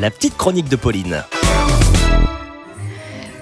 la petite chronique de Pauline.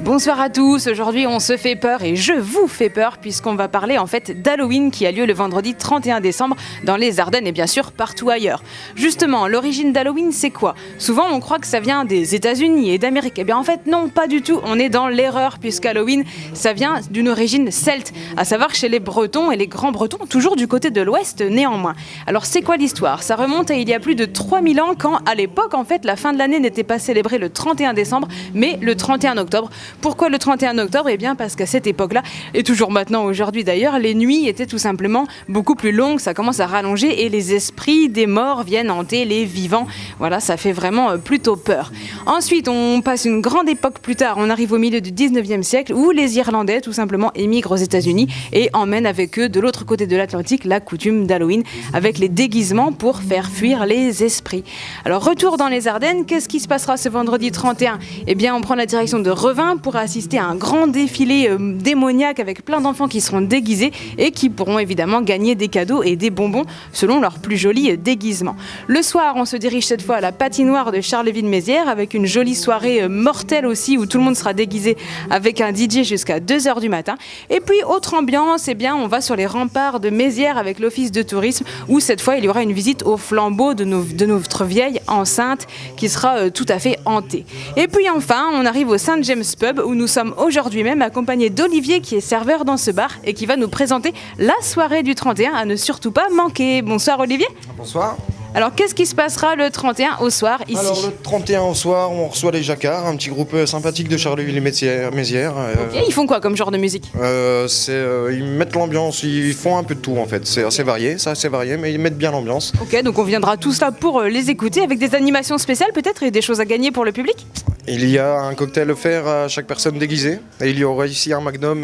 Bonsoir à tous, aujourd'hui on se fait peur et je vous fais peur puisqu'on va parler en fait d'Halloween qui a lieu le vendredi 31 décembre dans les Ardennes et bien sûr partout ailleurs. Justement, l'origine d'Halloween c'est quoi ? Souvent on croit que ça vient des États-Unis et d'Amérique, et bien en fait non, pas du tout, on est dans l'erreur puisqu'Halloween ça vient d'une origine celte, à savoir chez les Bretons et les grands Bretons, toujours du côté de l'Ouest néanmoins. Alors c'est quoi l'histoire ? Ça remonte à il y a plus de 3000 ans quand à l'époque en fait la fin de l'année n'était pas célébrée le 31 décembre mais le 31 octobre. Pourquoi le 31 octobre ? Eh bien parce qu'à cette époque-là, et toujours maintenant aujourd'hui d'ailleurs, les nuits étaient tout simplement beaucoup plus longues, ça commence à rallonger et les esprits des morts viennent hanter les vivants. Voilà, ça fait vraiment plutôt peur. Ensuite, on passe une grande époque plus tard, on arrive au milieu du 19e siècle où les Irlandais tout simplement émigrent aux États-Unis et emmènent avec eux de l'autre côté de l'Atlantique la coutume d'Halloween avec les déguisements pour faire fuir les esprits. Alors retour dans les Ardennes, qu'est-ce qui se passera ce vendredi 31 ? Eh bien on prend la direction de Revin pour assister à un grand défilé démoniaque avec plein d'enfants qui seront déguisés et qui pourront évidemment gagner des cadeaux et des bonbons selon leur plus joli déguisement. Le soir, on se dirige cette fois à la patinoire de Charleville-Mézières avec une jolie soirée mortelle aussi où tout le monde sera déguisé avec un DJ jusqu'à 2h du matin. Et puis autre ambiance, eh bien on va sur les remparts de Mézières avec l'office de tourisme où cette fois il y aura une visite au flambeau de notre vieille enceinte qui sera tout à fait hantée. Et puis enfin, on arrive au Saint James Pub où nous sommes aujourd'hui même accompagnés d'Olivier qui est serveur dans ce bar et qui va nous présenter la soirée du 31 à ne surtout pas manquer. Bonsoir Olivier. Bonsoir. Alors qu'est-ce qui se passera le 31 au soir ici ? Alors le 31 au soir, on reçoit les Jacquards, un petit groupe sympathique de Charleville-Mézières. Ok, ils font quoi comme genre de musique ? Ils mettent l'ambiance, ils font un peu de tout en fait. C'est assez varié, mais ils mettent bien l'ambiance. Ok, donc on viendra tous là pour les écouter avec des animations spéciales peut-être et des choses à gagner pour le public ? Il y a un cocktail offert à chaque personne déguisée. Et il y aura ici un magnum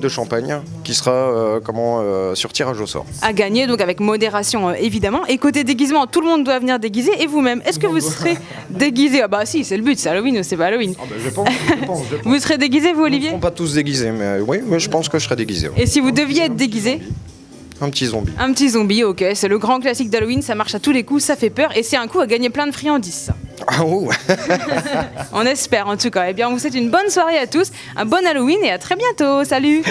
de champagne qui sera sur tirage au sort. À gagner, donc avec modération évidemment. Et côté déguisement, tout le monde doit venir déguisé. Et vous-même, est-ce que vous serez déguisé ? Ah bah si, c'est le but, c'est Halloween ou c'est pas Halloween. Je pense. Vous serez déguisé vous Olivier ? Ils ne seront pas tous déguisés, mais oui, je pense que je serai déguisé. Oui. Et si vous deviez être déguisé ? Un petit zombie. Un petit zombie, ok. C'est le grand classique d'Halloween, ça marche à tous les coups, ça fait peur. Et c'est un coup à gagner plein de friandises. Ah oh. On espère en tout cas. Eh bien, on vous souhaite une bonne soirée à tous, un bon Halloween et à très bientôt. Salut.